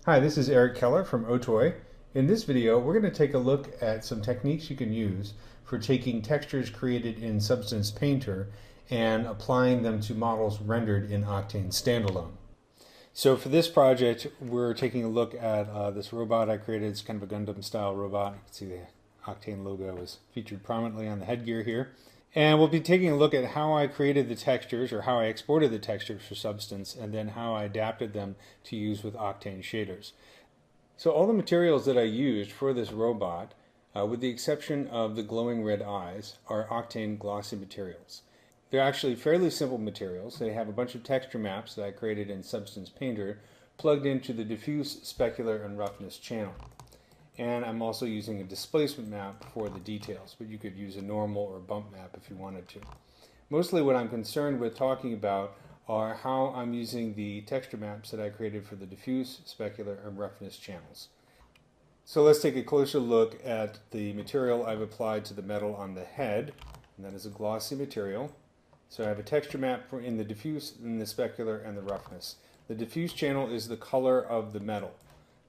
Hi, this is Eric Keller from Otoy. In this video, we're going to take a look at some techniques you can use for taking textures created in Substance Painter and applying them to models rendered in Octane Standalone. So for this project, we're taking a look at this robot I created. It's kind of a Gundam style robot. You can see the Octane logo is featured prominently on the headgear here. And we'll be taking a look at how I created the textures, or how I exported the textures for Substance, and then how I adapted them to use with Octane shaders. So all the materials that I used for this robot, with the exception of the glowing red eyes, are Octane glossy materials. They're actually fairly simple materials. They have a bunch of texture maps that I created in Substance Painter plugged into the diffuse, specular, and roughness channel. And I'm also using a displacement map for the details, but you could use a normal or bump map if you wanted to. Mostly what I'm concerned with talking about are how I'm using the texture maps that I created for the diffuse, specular, and roughness channels. So let's take a closer look at the material I've applied to the metal on the head, and that is a glossy material. So I have a texture map in the diffuse, in the specular, and the roughness. The diffuse channel is the color of the metal.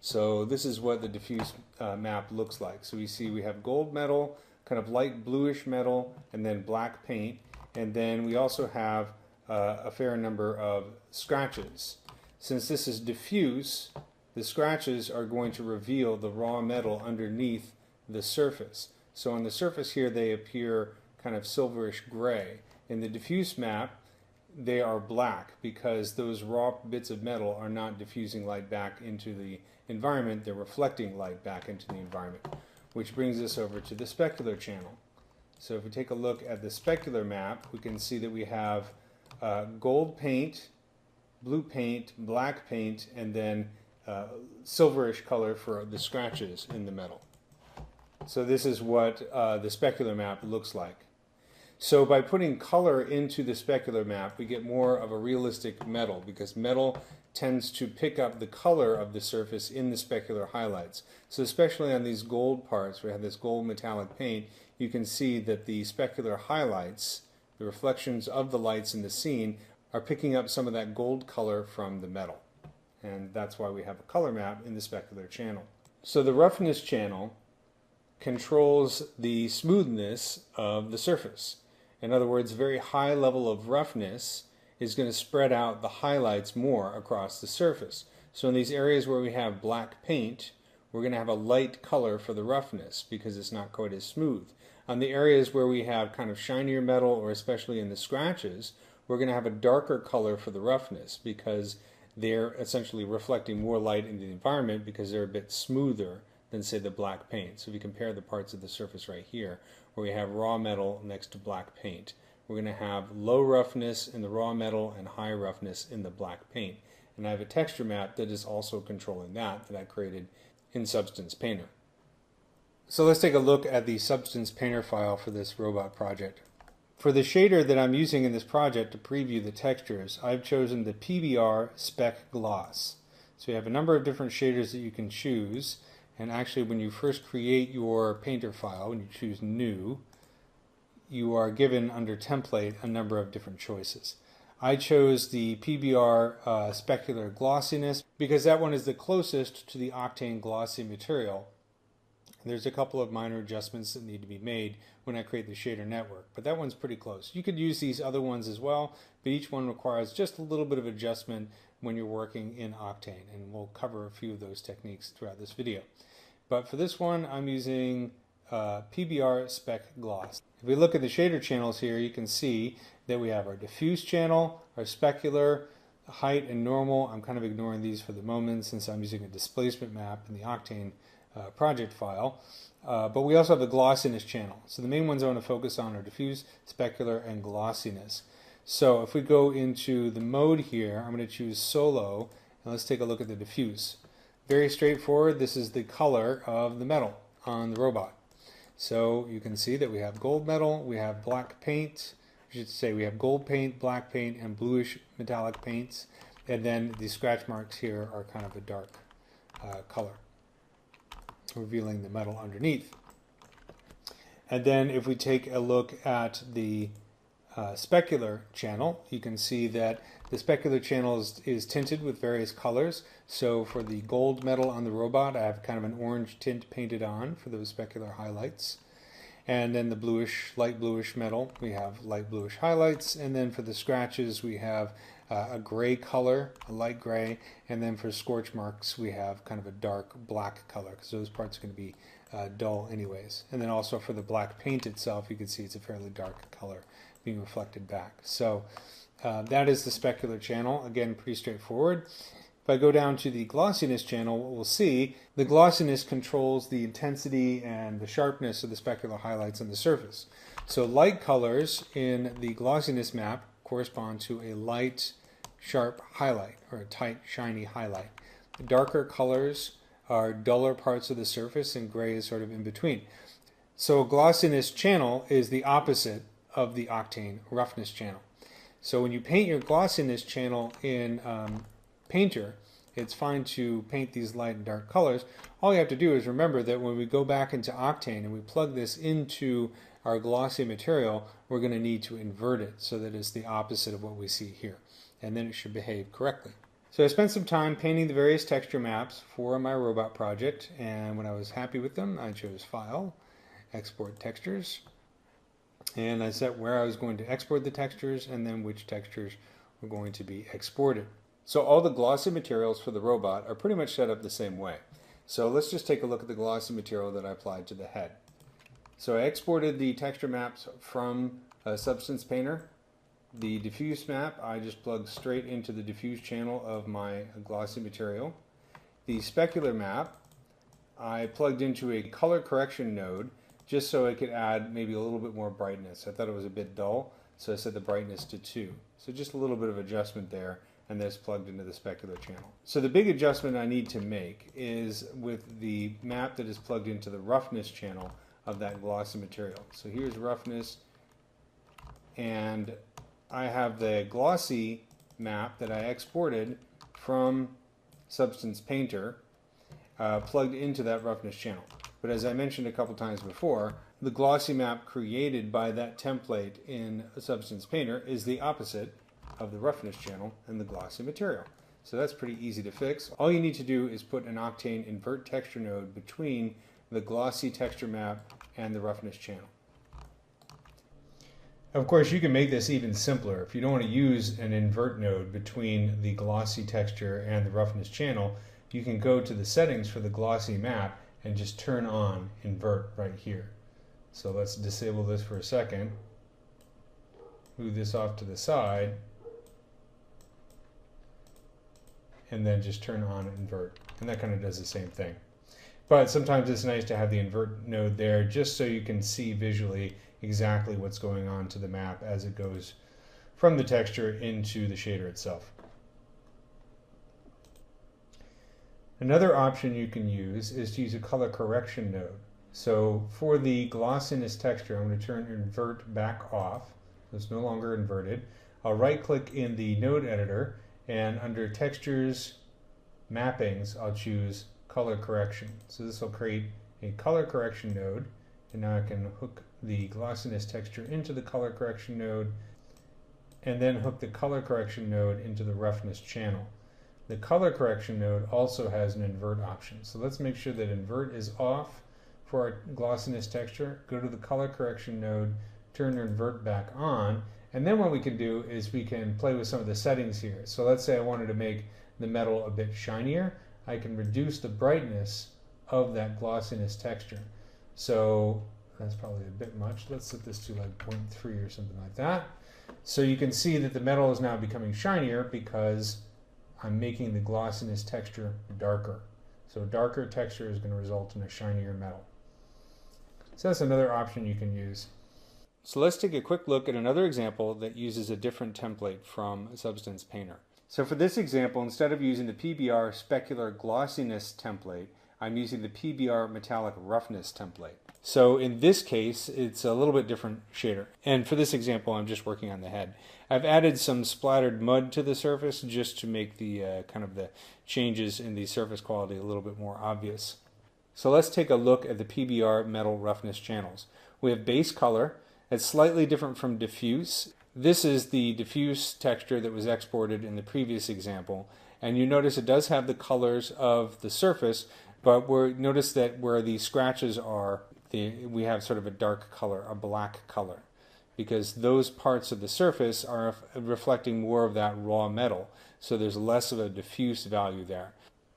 So this is what the diffuse map looks like. So we see we have gold metal, kind of light bluish metal, and then black paint. And then we also have a fair number of scratches. Since this is diffuse, the scratches are going to reveal the raw metal underneath the surface. So on the surface here they appear kind of silverish gray. In the diffuse map, they are black because those raw bits of metal are not diffusing light back into the environment, they're reflecting light back into the environment, which brings us over to the specular channel. So if we take a look at the specular map, we can see that we have gold paint, blue paint, black paint, and then silverish color for the scratches in the metal. So this is what the specular map looks like. So by putting color into the specular map, we get more of a realistic metal, because metal tends to pick up the color of the surface in the specular highlights. So especially on these gold parts, where we have this gold metallic paint, you can see that the specular highlights, the reflections of the lights in the scene, are picking up some of that gold color from the metal. And that's why we have a color map in the specular channel. So the roughness channel controls the smoothness of the surface. In other words, a very high level of roughness is going to spread out the highlights more across the surface. So in these areas where we have black paint, we're going to have a light color for the roughness because it's not quite as smooth. On the areas where we have kind of shinier metal, or especially in the scratches, we're going to have a darker color for the roughness because they're essentially reflecting more light into the environment because they're a bit smoother than, say, the black paint. So if you compare the parts of the surface right here, where we have raw metal next to black paint, we're going to have low roughness in the raw metal and high roughness in the black paint. And I have a texture map that is also controlling that I created in Substance Painter. So let's take a look at the Substance Painter file for this robot project. For the shader that I'm using in this project to preview the textures, I've chosen the PBR Spec Gloss. So you have a number of different shaders that you can choose. And actually, when you first create your painter file, when you choose New, you are given under Template a number of different choices. I chose the PBR Specular Glossiness because that one is the closest to the Octane Glossy material. There's a couple of minor adjustments that need to be made when I create the shader network, but that one's pretty close. You could use these other ones as well, but each one requires just a little bit of adjustment when you're working in Octane, and we'll cover a few of those techniques throughout this video. But for this one, I'm using PBR Spec Gloss. If we look at the shader channels here, you can see that we have our diffuse channel, our specular, height, and normal. I'm kind of ignoring these for the moment since I'm using a displacement map in the Octane project file. But we also have the glossiness channel. So the main ones I want to focus on are diffuse, specular, and glossiness. So if we go into the mode here, I'm going to choose solo, and let's take a look at the diffuse. Very straightforward. This is the color of the metal on the robot. So you can see that we have gold metal, we have black paint, I should say we have gold paint, black paint, and bluish metallic paints. And then the scratch marks here are kind of a dark color, revealing the metal underneath. And then if we take a look at the specular channel. You can see that the specular channel is tinted with various colors. So for the gold metal on the robot, I have kind of an orange tint painted on for those specular highlights. And then the bluish, light bluish metal, we have light bluish highlights. And then for the scratches, we have a gray color, a light gray. And then for scorch marks, we have kind of a dark black color, because those parts are going to be dull anyways. And then also for the black paint itself, you can see it's a fairly dark color being reflected back. So that is the specular channel. Again, pretty straightforward. If I go down to the glossiness channel, what we'll see, the glossiness controls the intensity and the sharpness of the specular highlights on the surface. So light colors in the glossiness map correspond to a light, sharp highlight, or a tight, shiny highlight. The darker colors are duller parts of the surface, and gray is sort of in between. So a glossiness channel is the opposite of the Octane roughness channel. So when you paint your glossiness channel in Painter, it's fine to paint these light and dark colors. All you have to do is remember that when we go back into Octane and we plug this into our glossy material, we're going to need to invert it so that it's the opposite of what we see here. And then it should behave correctly. So I spent some time painting the various texture maps for my robot project, and when I was happy with them, I chose File, Export Textures, and I set where I was going to export the textures and then which textures were going to be exported. So all the glossy materials for the robot are pretty much set up the same way. So let's just take a look at the glossy material that I applied to the head. So I exported the texture maps from Substance Painter. The diffuse map I just plugged straight into the diffuse channel of my glossy material. The specular map I plugged into a color correction node just so I could add maybe a little bit more brightness. I thought it was a bit dull, so I set the brightness to 2. So just a little bit of adjustment there, and that's plugged into the specular channel. So the big adjustment I need to make is with the map that is plugged into the roughness channel of that glossy material. So here's roughness, and I have the glossy map that I exported from Substance Painter plugged into that roughness channel. But as I mentioned a couple times before, the glossy map created by that template in Substance Painter is the opposite of the roughness channel and the glossy material. So that's pretty easy to fix. All you need to do is put an Octane invert texture node between the glossy texture map and the roughness channel. Of course, you can make this even simpler. If you don't want to use an invert node between the glossy texture and the roughness channel, you can go to the settings for the glossy map and just turn on invert right here. So let's disable this for a second. Move this off to the side, and then just turn on invert. And that kind of does the same thing. But sometimes it's nice to have the invert node there just so you can see visually exactly what's going on to the map as it goes from the texture into the shader itself. Another option you can use is to use a color correction node. So for the glossiness texture, I'm going to turn invert back off. So it's no longer inverted. I'll right click in the node editor, and under textures, mappings, I'll choose color correction. So this will create a color correction node, and now I can hook the glossiness texture into the color correction node, and then hook the color correction node into the roughness channel. The color correction node also has an invert option. So let's make sure that invert is off for our glossiness texture. Go to the color correction node, turn invert back on, and then what we can do is we can play with some of the settings here. So let's say I wanted to make the metal a bit shinier. I can reduce the brightness of that glossiness texture. So that's probably a bit much. Let's set this to like 0.3 or something like that. So you can see that the metal is now becoming shinier because I'm making the glossiness texture darker. So darker texture is going to result in a shinier metal. So that's another option you can use. So let's take a quick look at another example that uses a different template from Substance Painter. So for this example, instead of using the PBR specular glossiness template, I'm using the PBR metallic roughness template. So in this case, it's a little bit different shader. And for this example, I'm just working on the head. I've added some splattered mud to the surface just to make the kind of the changes in the surface quality a little bit more obvious. So let's take a look at the PBR metal roughness channels. We have base color. It's slightly different from diffuse. This is the diffuse texture that was exported in the previous example, and you notice it does have the colors of the surface, but notice that where the scratches are, we have sort of a dark color, a black color, because those parts of the surface are reflecting more of that raw metal, so there's less of a diffuse value there.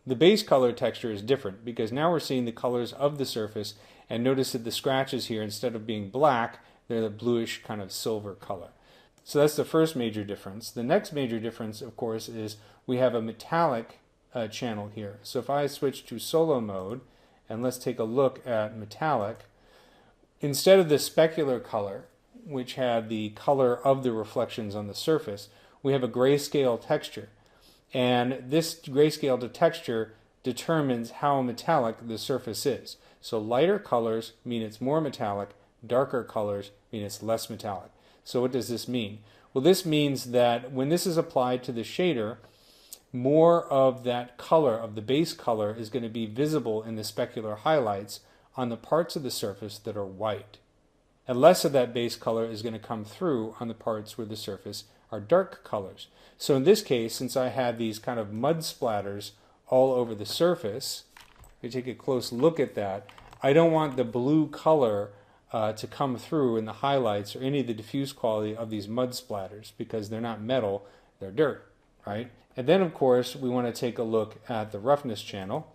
The base color texture is different because now we're seeing the colors of the surface, and notice that the scratches here, instead of being black, they're the bluish kind of silver color. So that's the first major difference. The next major difference, of course, is we have a metallic channel here. So if I switch to solo mode, and let's take a look at metallic, instead of the specular color, which had the color of the reflections on the surface, we have a grayscale texture. And this grayscale texture determines how metallic the surface is. So lighter colors mean it's more metallic, darker colors mean it's less metallic. So what does this mean? Well, this means that when this is applied to the shader, more of that color, of the base color, is going to be visible in the specular highlights on the parts of the surface that are white. And less of that base color is going to come through on the parts where the surface are dark colors. So in this case, since I had these kind of mud splatters all over the surface, if we take a close look at that, I don't want the blue color to come through in the highlights or any of the diffuse quality of these mud splatters, because they're not metal, they're dirt, right? And then of course we want to take a look at the roughness channel,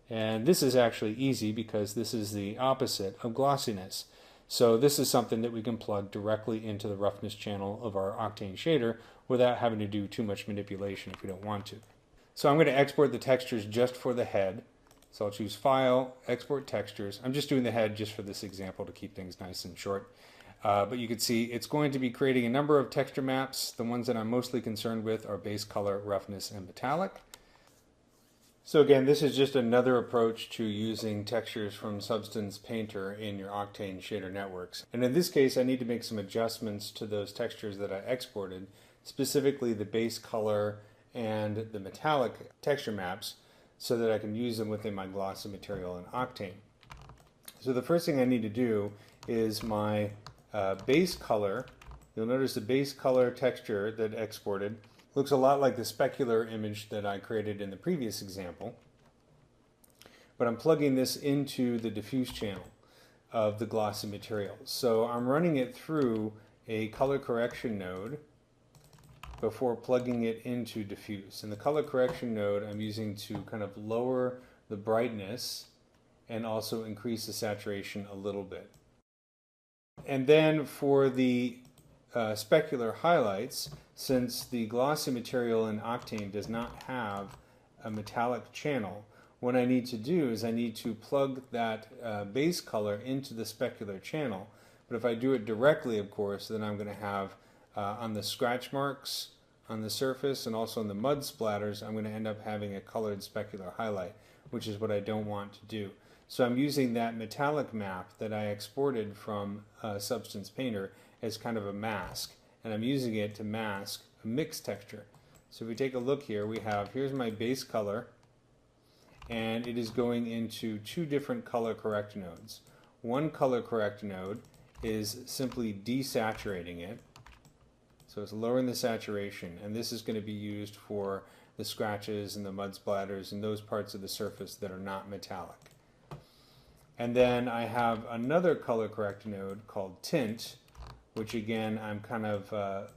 and this is actually easy because this is the opposite of glossiness. So this is something that we can plug directly into the roughness channel of our Octane shader without having to do too much manipulation if we don't want to. So I'm going to export the textures just for the head. So I'll choose File, Export Textures. I'm just doing the head just for this example to keep things nice and short. But you can see it's going to be creating a number of texture maps. The ones that I'm mostly concerned with are base color, roughness, and metallic. So again, this is just another approach to using textures from Substance Painter in your Octane shader networks. And in this case, I need to make some adjustments to those textures that I exported, specifically the base color and the metallic texture maps, so that I can use them within my glossy material in Octane. So the first thing I need to do is my base color. You'll notice the base color texture that exported looks a lot like the specular image that I created in the previous example, but I'm plugging this into the diffuse channel of the glossy material. So I'm running it through a color correction node before plugging it into diffuse. And the color correction node I'm using to kind of lower the brightness and also increase the saturation a little bit. And then for the specular highlights, since the glossy material in Octane does not have a metallic channel, what I need to do is I need to plug that base color into the specular channel. But if I do it directly, of course, then I'm going to have on the scratch marks on the surface and also on the mud splatters, I'm going to end up having a colored specular highlight, which is what I don't want to do. So I'm using that metallic map that I exported from Substance Painter as kind of a mask, and I'm using it to mask a mixed texture. So if we take a look here, here's my base color, and it is going into two different color correct nodes. One color correct node is simply desaturating it, so it's lowering the saturation, and this is going to be used for the scratches and the mud splatters and those parts of the surface that are not metallic. And then I have another color correct node called Tint, which again I'm kind of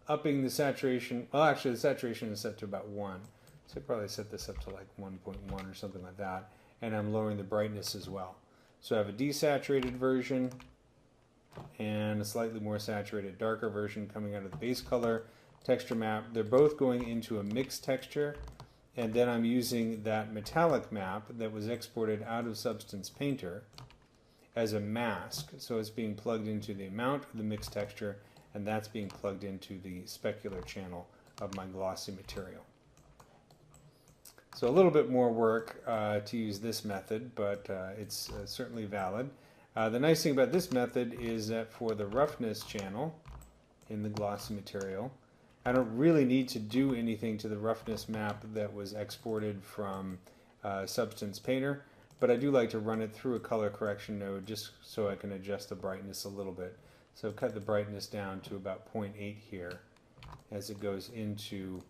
upping the saturation. Well, actually the saturation is set to about 1, so I probably set this up to like 1.1 or something like that, and I'm lowering the brightness as well. So I have a desaturated version and a slightly more saturated, darker version coming out of the base color texture map. They're both going into a mixed texture, and then I'm using that metallic map that was exported out of Substance Painter as a mask. So it's being plugged into the amount of the mixed texture, and that's being plugged into the specular channel of my glossy material. So a little bit more work to use this method, but it's certainly valid. The nice thing about this method is that for the roughness channel in the glossy material, I don't really need to do anything to the roughness map that was exported from Substance Painter, but I do like to run it through a color correction node just so I can adjust the brightness a little bit. So cut the brightness down to about 0.8 here as it goes into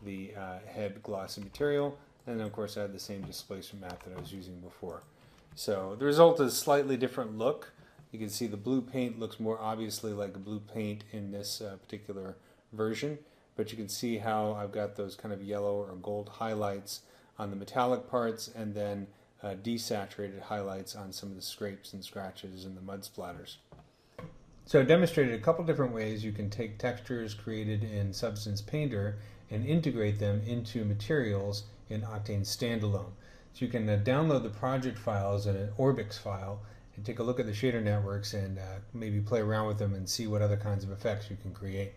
the head glossy material, and then of course I had the same displacement map that I was using before. So the result is a slightly different look. You can see the blue paint looks more obviously like a blue paint in this particular version, but you can see how I've got those kind of yellow or gold highlights on the metallic parts, and then desaturated highlights on some of the scrapes and scratches and the mud splatters. So I demonstrated a couple different ways you can take textures created in Substance Painter and integrate them into materials in Octane Standalone. So you can download the project files in an Orbix file and take a look at the shader networks and maybe play around with them and see what other kinds of effects you can create.